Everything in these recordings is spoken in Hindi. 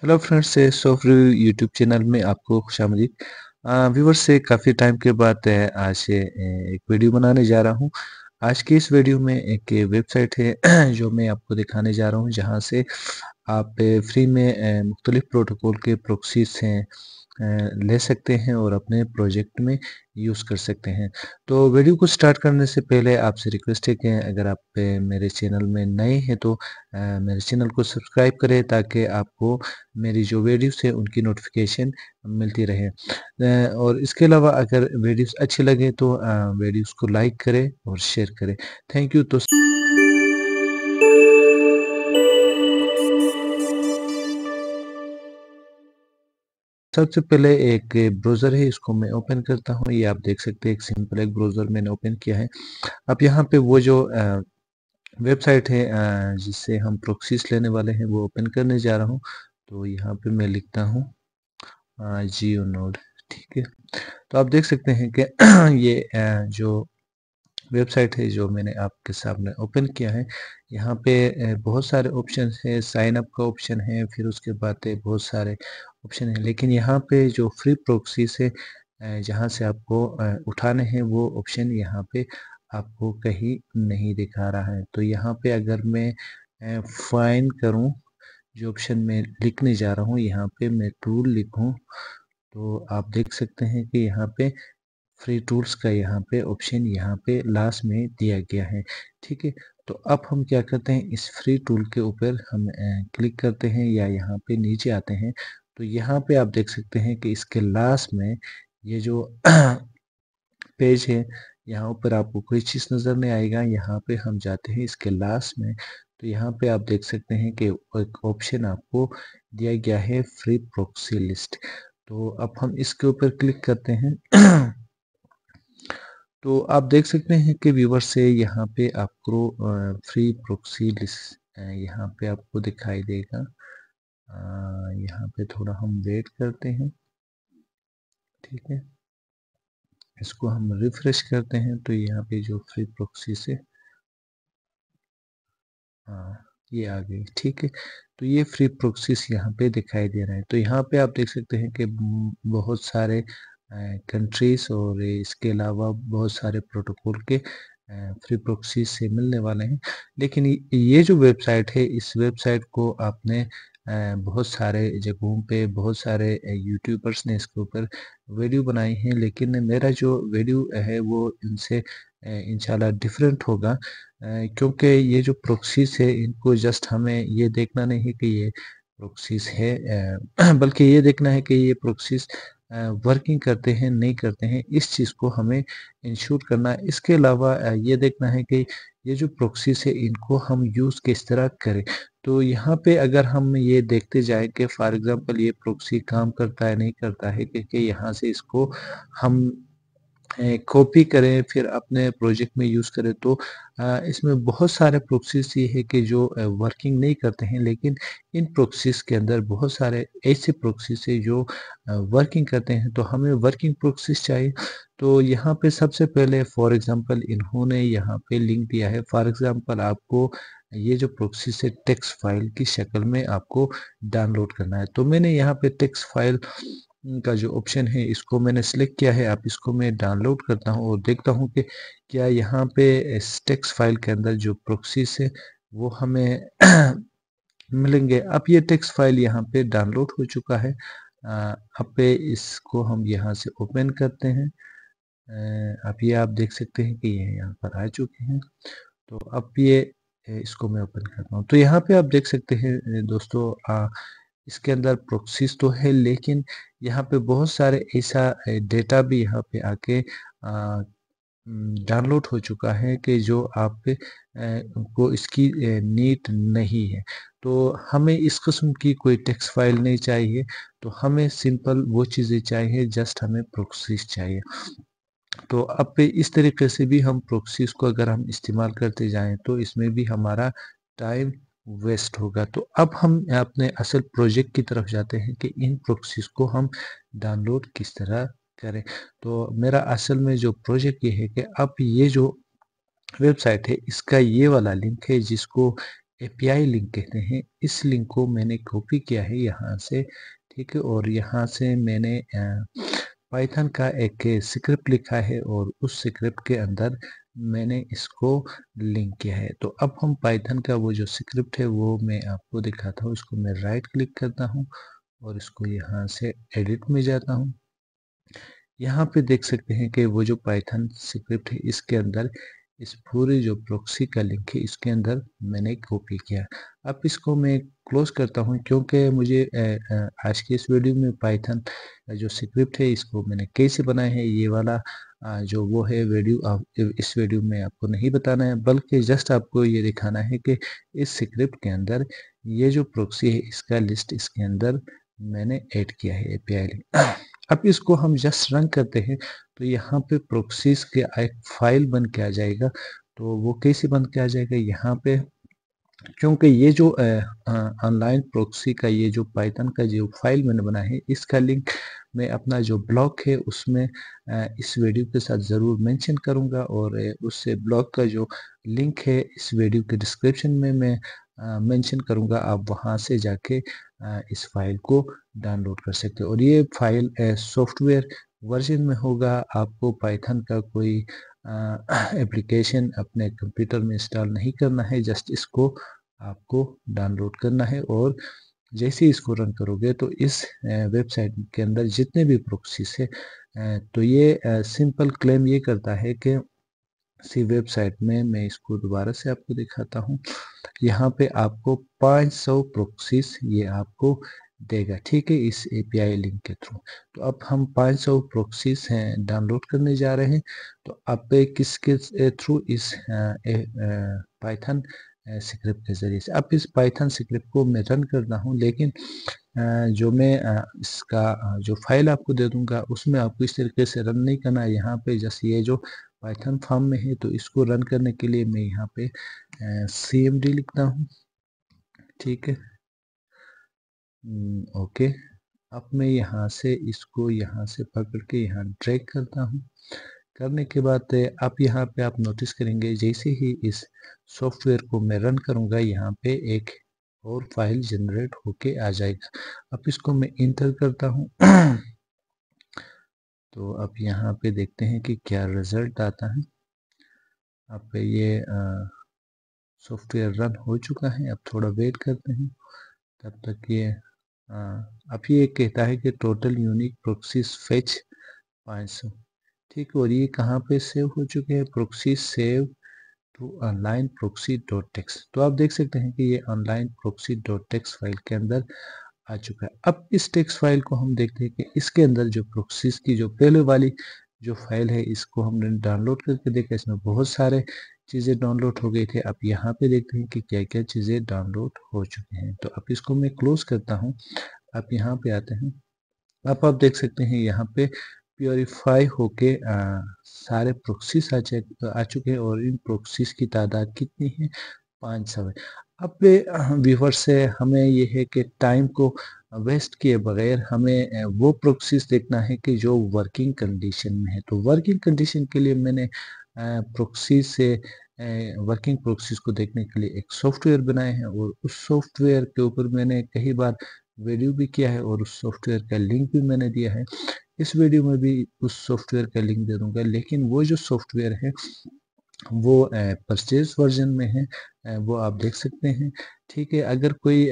हेलो फ्रेंड्स से सॉफ्टवेयर यूट्यूब चैनल में आपको खुशामदीद। व्यूवर्स से काफ़ी टाइम के बाद आज से एक वीडियो बनाने जा रहा हूँ। आज की इस वीडियो में एक वेबसाइट है जो मैं आपको दिखाने जा रहा हूँ, जहाँ से आप फ्री में मुख्तलिफ प्रोटोकॉल के प्रोक्सीज हैं ले सकते हैं और अपने प्रोजेक्ट में यूज़ कर सकते हैं। तो वीडियो को स्टार्ट करने से पहले आपसे रिक्वेस्ट है कि अगर आप मेरे चैनल में नए हैं तो मेरे चैनल को सब्सक्राइब करें, ताकि आपको मेरी जो वीडियोस है उनकी नोटिफिकेशन मिलती रहे। और इसके अलावा अगर वीडियोस अच्छे लगे तो वीडियोस को लाइक करें और शेयर करें। Thank you. तो सबसे पहले एक ब्राउज़र है, इसको मैं ओपन करता हूँ। ये आप देख सकते हैं, एक सिंपल एक ब्राउज़र मैंने ओपन किया है। अब यहाँ पे वो जो वेबसाइट है जिससे हम प्रोक्सीज लेने वाले हैं वो ओपन करने जा रहा हूँ। तो यहाँ पे मैं लिखता हूँ जियो नोड। ठीक है, तो आप देख सकते हैं कि ये जो वेबसाइट है जो मैंने आपके सामने ओपन किया है, यहाँ पे बहुत सारे ऑप्शन है। साइन अप का ऑप्शन है, फिर उसके बाद बहुत सारे ऑप्शन है, लेकिन यहाँ पे जो फ्री प्रोक्सी से जहाँ से आपको उठाने हैं वो ऑप्शन यहाँ पे आपको कहीं नहीं दिखा रहा है। तो यहाँ पे अगर मैं फाइन करूँ, जो ऑप्शन मैं लिखने जा रहा हूँ, यहाँ पे मैं टूल लिखूँ, तो आप देख सकते हैं कि यहाँ पे फ्री टूल्स का यहाँ पे ऑप्शन यहाँ पे लास्ट में दिया गया है। ठीक है, तो अब हम क्या करते हैं, इस फ्री टूल के ऊपर हम क्लिक करते हैं या यहाँ पे नीचे आते हैं। तो यहाँ पे आप देख सकते हैं कि इसके लास्ट में ये जो पेज है, यहाँ ऊपर आपको कोई चीज़ नज़र नहीं आएगा। यहाँ पे हम जाते हैं इसके लास्ट में, तो यहाँ पे आप देख सकते हैं कि एक ऑप्शन आपको दिया गया है, फ्री प्रॉक्सी लिस्ट। तो अब हम इसके ऊपर क्लिक करते हैं। तो आप देख सकते हैं कि व्यूवर से यहाँ पे आपको फ्री प्रॉक्सी लिस्ट यहाँ पे आपको दिखाई देगा। यहाँ पे थोड़ा हम वेट करते हैं। ठीक है, इसको हम रिफ्रेश करते हैं, तो यहाँ पे जो फ्री प्रॉक्सी से ये आ गई। ठीक है, तो ये फ्री प्रॉक्सीज यहाँ पे दिखाई दे रहे हैं। तो यहाँ पे आप देख सकते हैं कि बहुत सारे कंट्रीज और इसके अलावा बहुत सारे प्रोटोकॉल के फ्री प्रॉक्सी से मिलने वाले हैं। लेकिन ये जो वेबसाइट है, इस वेबसाइट को आपने बहुत सारे जगहों पे बहुत सारे यूट्यूबर्स ने इसके ऊपर वीडियो बनाई हैं, लेकिन मेरा जो वीडियो है वो इनसे इंशाल्लाह डिफरेंट होगा। क्योंकि ये जो प्रोक्सीज है, इनको जस्ट हमें ये देखना नहीं है कि ये प्रोक्सीज है, बल्कि ये देखना है कि ये प्रोक्सीज वर्किंग करते हैं नहीं करते हैं, इस चीज़ को हमें इंश्योर करना है। इसके अलावा ये देखना है कि ये जो प्रोक्सीज है, इनको हम यूज़ किस तरह करें। तो यहाँ पे अगर हम ये देखते जाएं कि फॉर एग्जांपल ये प्रोक्सी काम करता है नहीं करता है, क्योंकि यहाँ से इसको हम कॉपी करें फिर अपने प्रोजेक्ट में यूज़ करें, तो इसमें बहुत सारे प्रोक्सीज ये है कि जो वर्किंग नहीं करते हैं, लेकिन इन प्रोक्सीज के अंदर बहुत सारे ऐसे प्रोक्सीज है जो वर्किंग करते हैं। तो हमें वर्किंग प्रोक्सीज चाहिए। तो यहाँ पे सबसे पहले फॉर एग्जांपल इन्होंने यहाँ पे लिंक दिया है। फॉर एग्जांपल आपको ये जो प्रोक्सीज है टेक्स्ट फाइल की शक्ल में आपको डाउनलोड करना है। तो मैंने यहाँ पे टेक्स्ट फाइल का जो ऑप्शन है, इसको मैंने सेलेक्ट किया है। आप इसको मैं डाउनलोड करता हूँ और देखता हूँ कि क्या यहाँ पे इस टेक्स्ट फाइल के अंदर जो प्रोक्सीज है वो हमें मिलेंगे। अब ये टेक्स्ट फाइल यहाँ पे डाउनलोड हो चुका है। अब पे इसको हम यहाँ से ओपन करते हैं। अब ये आप देख सकते हैं कि ये यहाँ पर आ चुके हैं। तो अब ये इसको मैं ओपन करता हूँ। तो यहाँ पे आप देख सकते हैं दोस्तों, इसके अंदर प्रोक्सीज तो है, लेकिन यहाँ पे बहुत सारे ऐसा डेटा भी यहाँ पे आके डाउनलोड हो चुका है कि जो आप पे को इसकी नीड नहीं है। तो हमें इस किस्म की कोई टेक्स्ट फाइल नहीं चाहिए। तो हमें सिंपल वो चीज़ें चाहिए, जस्ट हमें प्रोक्सीज चाहिए। तो अब पे इस तरीके से भी हम प्रोक्सीज को अगर हम इस्तेमाल करते जाएं, तो इसमें भी हमारा टाइम वेस्ट होगा। तो अब हम अपने असल प्रोजेक्ट की तरफ जाते हैं कि इन प्रोक्सीज को हम डाउनलोड किस तरह करें। तो मेरा असल में जो प्रोजेक्ट ये है कि अब ये जो वेबसाइट है, इसका ये वाला लिंक है जिसको एपीआई लिंक कहते हैं, इस लिंक को मैंने कॉपी किया है यहाँ से, ठीक है। और यहाँ से मैंने पाइथन का एक स्क्रिप्ट लिखा है और उस स्क्रिप्ट के अंदर मैंने इसको लिंक किया है। तो अब हम पाइथन का वो जो स्क्रिप्ट है वो मैं आपको दिखाता हूँ। इसको मैं राइट क्लिक करता हूँ और इसको यहाँ से एडिट में जाता हूँ। यहाँ पे देख सकते हैं कि वो जो पाइथन स्क्रिप्ट है इसके अंदर इस पूरी जो प्रॉक्सी का लिंक है इसके अंदर मैंने कॉपी किया। अब इसको मैं क्लोज करता हूँ क्योंकि मुझे आज की इस वीडियो में पाइथन जो स्क्रिप्ट है इसको मैंने कैसे बनाया है ये वाला जो वो है वीडियो इस वीडियो में आपको नहीं बताना है, बल्कि जस्ट आपको ये दिखाना है कि इस स्क्रिप्ट के अंदर ये जो प्रॉक्सी है इसका लिस्ट इसके अंदर मैंने ऐड किया है एपीआई लिंक। अब इसको हम जस्ट रन करते हैं तो यहाँ पे प्रोक्सीज के एक फाइल बन के आ जाएगा। तो वो कैसे बन के आ जाएगा यहाँ पे, क्योंकि ये जो ऑनलाइन प्रोक्सी का ये जो पाइथन का जो फाइल मैंने बनाया है इसका लिंक मैं अपना जो ब्लॉग है उसमें इस वीडियो के साथ ज़रूर मेंशन करूंगा और उस ब्लॉग का जो लिंक है इस वीडियो के डिस्क्रिप्शन में मैं मेंशन करूंगा। आप वहां से जाके इस फाइल को डाउनलोड कर सकते हो और ये फाइल सॉफ्टवेयर वर्जन में होगा। आपको पाइथन का कोई एप्लीकेशन अपने कंप्यूटर में इंस्टॉल नहीं करना है, जस्ट इसको आपको डाउनलोड करना है और जैसे ही इसको रन करोगे तो इस वेबसाइट के अंदर जितने भी प्रोक्सीज है तो ये सिंपल क्लेम ये करता है कि इसी वेबसाइट में मैं इसको दोबारा से आपको दिखाता हूँ। यहाँ पे आपको 500 प्रोक्सीज ये आपको देगा, ठीक है, इस एपीआई लिंक के थ्रू। तो अब हम 500 प्रोक्सीज हैं डाउनलोड करने जा रहे हैं। तो अब किसके थ्रू, इस पाइथन स्क्रिप्ट के जरिए से। अब इस पाइथन स्क्रिप्ट को मैं रन करता हूँ, लेकिन जो मैं इसका जो फाइल आपको दे दूंगा उसमें आपको इस तरीके से रन नहीं करना है। यहाँ पे जैसे ये जो पाइथन फार्म में है तो इसको रन करने के लिए मैं यहाँ पे cmd लिखता हूँ, ठीक है। ओके, अब मैं यहाँ से इसको यहाँ से पकड़ के यहाँ ड्रैग करता हूँ। करने के बाद आप यहाँ पे आप नोटिस करेंगे जैसे ही इस सॉफ्टवेयर को मैं रन करूँगा यहाँ पे एक और फाइल जनरेट होके आ जाएगा। अब इसको मैं इंटर करता हूँ तो अब यहाँ पे देखते हैं कि क्या रिजल्ट आता है। अब ये सॉफ्टवेयर रन हो चुका है। अब थोड़ा वेट करते हैं तब तक ये अब ये कहता है कि टोटल यूनिक प्रोक्सीज फेच 500, ठीक है। और ये कहाँ पे सेव हो चुके हैं, proxy save to online proxy dot text. तो आप देख सकते हैं कि ये online proxy dot text file के अंदर आ चुका है। अब इस टेक्स्ट फाइल को हम देखते हैं कि इसके अंदर जो प्रोक्सीज की जो पहले वाली जो फाइल है इसको हमने डाउनलोड करके देखा, इसमें बहुत सारे चीज़ें डाउनलोड हो गई थे। अब यहाँ पे देखते हैं कि क्या क्या चीज़ें डाउनलोड हो चुके हैं। तो अब इसको मैं क्लोज करता हूँ। आप यहाँ पे आते हैं, अब आप देख सकते हैं यहाँ पे प्योरीफाई होके सारे प्रोक्सीज आ चुके हैं और इन प्रोक्सीज की तादाद कितनी है, 500 है। अब व्यूवर से हमें ये है कि टाइम को वेस्ट किए बगैर हमें वो प्रोक्सीज देखना है कि जो वर्किंग कंडीशन में है। तो वर्किंग कंडीशन के लिए मैंने प्रोक्सीज से वर्किंग प्रोक्सीज को देखने के लिए एक सॉफ्टवेयर बनाए हैं और उस सॉफ्टवेयर के ऊपर मैंने कई बार वीडियो भी किया है और उस सॉफ्टवेयर का लिंक भी मैंने दिया है। इस वीडियो में भी उस सॉफ्टवेयर का लिंक दे दूंगा, लेकिन वो जो सॉफ्टवेयर है वो परचेज वर्जन में है, वो आप देख सकते हैं, ठीक है। अगर कोई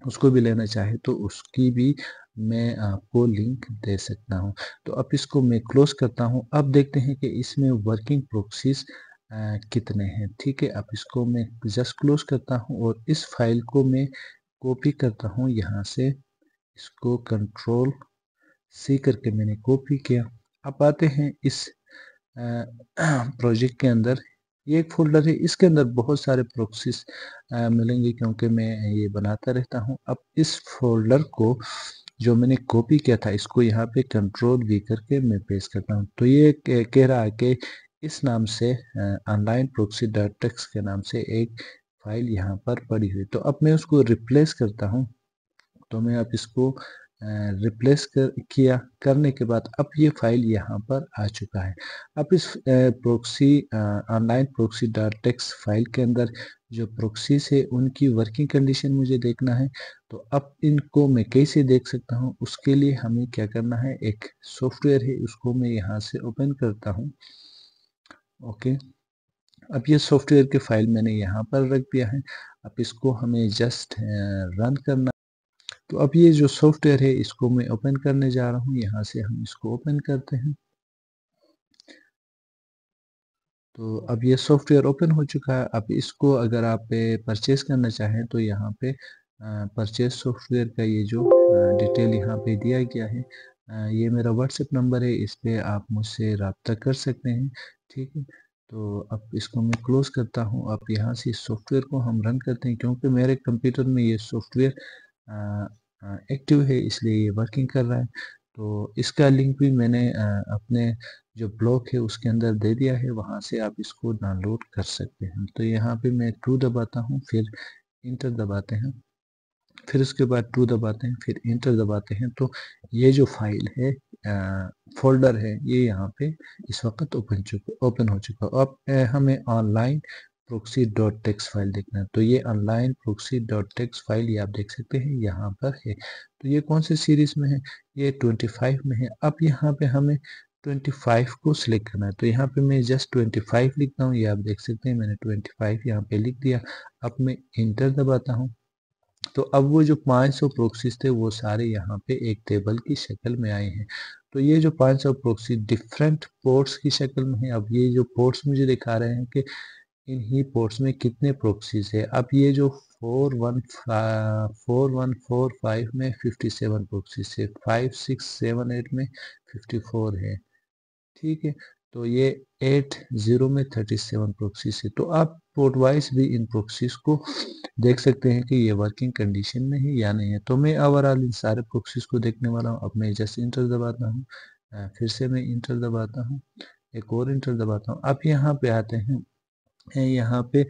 उसको भी लेना चाहे तो उसकी भी मैं आपको लिंक दे सकता हूँ। तो अब इसको मैं क्लोज करता हूँ। अब देखते हैं कि इसमें वर्किंग प्रोक्सीज कितने हैं, ठीक है। अब इसको मैं जस्ट क्लोज करता हूँ और इस फाइल को मैं कॉपी करता हूँ यहाँ से, इसको कंट्रोल सी करके मैंने कॉपी किया। अब आते हैं इस प्रोजेक्ट के अंदर, ये एक फोल्डर है, इसके अंदर बहुत सारे प्रोक्सीज मिलेंगे क्योंकि मैं ये बनाता रहता हूँ। अब इस फोल्डर को जो मैंने कॉपी किया था इसको यहाँ पे कंट्रोल वी करके मैं पेस्ट करता हूँ। तो ये कह रहा है कि इस नाम से ऑनलाइन प्रोक्सी डॉट टेक्स के नाम से एक फाइल यहाँ पर पड़ी हुई। तो अब मैं उसको रिप्लेस करता हूँ। तो मैं अब इसको रिप्लेस करने के बाद अब ये फाइल यहाँ पर आ चुका है। अब इस proxy online proxy dot text file के अंदर जो प्रोक्सीज है उनकी वर्किंग कंडीशन मुझे देखना है। तो अब इनको मैं कैसे देख सकता हूँ, उसके लिए हमें क्या करना है, एक सॉफ्टवेयर है उसको मैं यहाँ से ओपन करता हूँ। ओके, अब ये सॉफ्टवेयर के फाइल मैंने यहाँ पर रख दिया है। अब इसको हमें जस्ट रन करना। तो अब ये जो सॉफ्टवेयर है इसको मैं ओपन करने जा रहा हूँ। यहाँ से हम इसको ओपन करते हैं। तो अब ये सॉफ्टवेयर ओपन हो चुका है। अब इसको अगर आप परचेज करना चाहें तो यहाँ पे परचेज सॉफ्टवेयर का ये जो डिटेल यहाँ पे दिया गया है, ये मेरा व्हाट्सएप नंबर है, इस पे आप मुझसे रब्ता कर सकते हैं। ठीक है, तो अब इसको मैं क्लोज करता हूँ। अब यहाँ से इस सॉफ्टवेयर को हम रन करते हैं, क्योंकि मेरे कंप्यूटर में ये सॉफ्टवेयर एक्टिव है इसलिए ये वर्किंग कर रहा है। तो इसका लिंक भी मैंने अपने जो ब्लॉग है उसके अंदर दे दिया है, वहाँ से आप इसको डाउनलोड कर सकते हैं। तो यहाँ पे मैं टू दबाता हूँ, फिर इंटर दबाते हैं, फिर उसके बाद टू दबाते हैं, फिर इंटर दबाते हैं। तो ये जो फाइल है, फोल्डर है, ये यहाँ पे इस वक्त ओपन हो चुका। अब हमें online proxy dot text file देखना है। तो ये online proxy dot text file ये आप देख सकते हैं यहाँ पर है। तो ये कौन से सीरीज में है, ये 25 में है। अब यहाँ पे हमें 25 को सिलेक्ट करना है। तो यहाँ पे मैं जस्ट 25 लिखता हूँ, ये आप देख सकते हैं मैंने 25 यहाँ पे लिख दिया। अब मैं इंटर दबाता हूँ। तो अब वो जो 500 प्रोक्सीज थे वो सारे यहाँ पे एक टेबल की शक्ल में आए हैं। तो ये जो 500 प्रोक्सी डिफरेंट पोर्ट्स की शक्ल में है। अब ये जो पोर्ट्स मुझे दिखा रहे हैं कि इन ही पोर्ट्स में कितने प्रोक्सीज है। अब ये जो 4145 में 57 प्रोक्सीज है, 5678 में 54 है। ठीक है, तो ये 80 में 37 प्रोक्सीज है। तो आप पोर्ट वाइज भी इन प्रोक्सीज को देख सकते हैं कि ये वर्किंग कंडीशन में है या नहीं है। तो मैं ओवरऑल इन सारे प्रोक्सीज को देखने वाला हूँ। अब मैं जस्ट इंटर दबाता हूँ, फिर से मैं इंटर दबाता हूँ, एक और इंटर दबाता हूँ। अब यहाँ पे आते हैं, यहाँ पे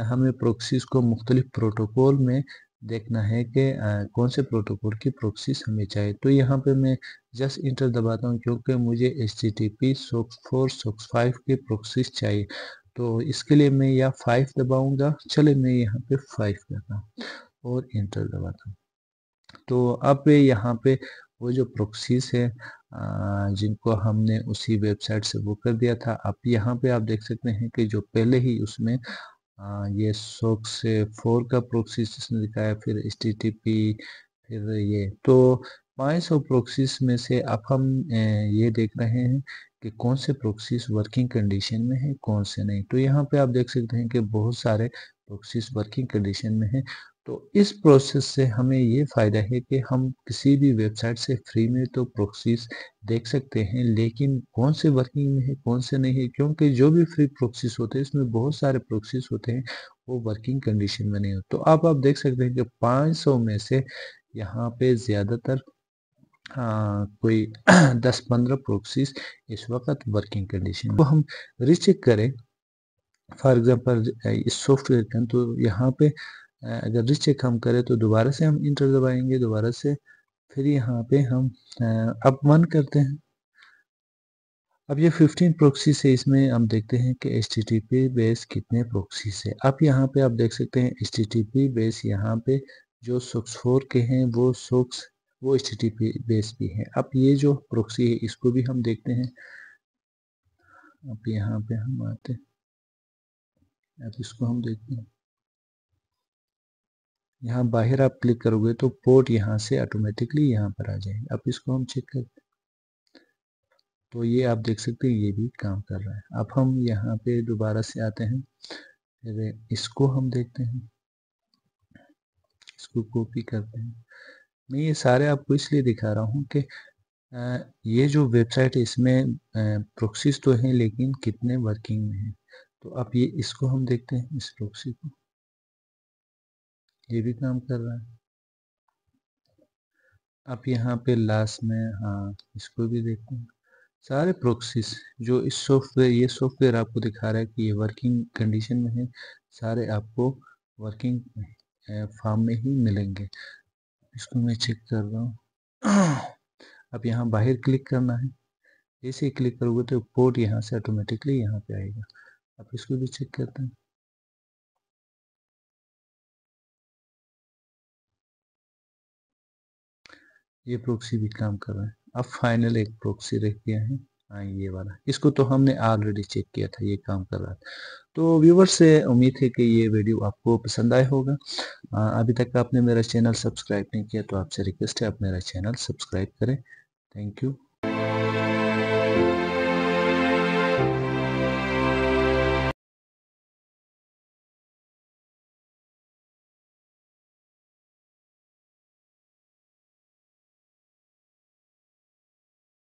हमें प्रोक्सीज को मुख्तलिफ प्रोटोकॉल में देखना है कि कौन से प्रोटोकॉल की प्रोक्सीज हमें चाहिए। तो यहाँ पे मैं जस्ट इंटर दबाता हूँ, क्योंकि मुझे HTTP SOCKS 4 SOCKS 5 की प्रोक्सीज चाहिए। तो इसके लिए मैं या 5 दबाऊंगा, चले मैं यहाँ पे 5 करता हूँ और इंटर दबाता हूँ। तो अब यहाँ पे वो जो प्रोक्सीज है जिनको हमने उसी वेबसाइट से बुक कर दिया था, अब यहाँ पे आप देख सकते हैं कि जो पहले ही उसमें ये सोक्स 4 का प्रोक्सीज इसने दिखाया, फिर HTTP, फिर ये तो 500 प्रोक्सीज में से अब हम ये देख रहे हैं कि कौन से प्रोक्सीज वर्किंग कंडीशन में है, कौन से नहीं। तो यहाँ पे आप देख सकते हैं कि बहुत सारे प्रोक्सीज वर्किंग कंडीशन में है। तो इस प्रोसेस से हमें ये फ़ायदा है कि हम किसी भी वेबसाइट से फ्री में तो प्रोक्सीज देख सकते हैं, लेकिन कौन से वर्किंग में है कौन से नहीं है, क्योंकि जो भी फ्री प्रोक्सीज होते हैं इसमें बहुत सारे प्रोक्सीज होते हैं वो वर्किंग कंडीशन में नहीं होते। तो आप देख सकते हैं कि 500 में से यहाँ पे ज़्यादातर कोई 10-15 प्रोक्सीज इस वक्त वर्किंग कंडीशन में। तो हम रीचेक करें फॉर एग्जांपल इस सॉफ्टवेयर का, तो यहाँ पे अगर रीचेक हम करें तो दोबारा से हम इंटर दबाएंगे, दोबारा से, फिर यहाँ पे हम अब 1 करते हैं। अब ये 15 प्रोक्सी से इसमें हम देखते हैं कि HTTP बेस कितने प्रोक्सी से। अब यहाँ पे आप देख सकते हैं HTTP बेस यहाँ पे जो SOCKS 4 के हैं वो HTTP बेस भी हैं। अब ये जो प्रोक्सी है इसको भी हम देखते हैं। अब यहाँ पे हम आते हैं, अब इसको हम देखते हैं। यहाँ बाहर आप क्लिक करोगे तो पोर्ट यहाँ से ऑटोमेटिकली यहाँ पर आ जाएगा। अब इसको हम चेक करते हैं, तो ये आप देख सकते हैं ये भी काम कर रहा है। अब हम यहाँ पे दोबारा से आते हैं, फिर इसको हम देखते हैं, इसको कॉपी करते हैं। मैं ये सारे आपको इसलिए दिखा रहा हूँ कि ये जो वेबसाइट है इसमें प्रोक्सीज तो हैं लेकिन कितने वर्किंग में हैं। तो अब ये इसको हम देखते हैं, इस प्रोक्सी को, ये भी काम कर रहा है। अब यहाँ पे लास्ट में, हाँ, इसको भी देखते हैं। सारे प्रोक्सीज जो इस सॉफ्टवेयर, ये सॉफ्टवेयर आपको दिखा रहा है कि ये वर्किंग कंडीशन में है, सारे आपको वर्किंग फॉर्म में ही मिलेंगे। इसको मैं चेक कर रहा हूँ। अब यहाँ बाहर क्लिक करना है। जैसे ही क्लिक करोगे तो पोर्ट यहाँ से ऑटोमेटिकली यहाँ पे आएगा। अब इसको भी चेक करते हैं। ये प्रोक्सी भी काम कर रहा है। अब फाइनल एक प्रोक्सी रह गया है, हाँ ये वाला। इसको तो हमने ऑलरेडी चेक किया था, ये काम कर रहा था। तो व्यूवर्स से उम्मीद है कि ये वीडियो आपको पसंद आया होगा। अभी तक आपने मेरा चैनल सब्सक्राइब नहीं किया तो आपसे रिक्वेस्ट है आप मेरा चैनल सब्सक्राइब करें। Thank you.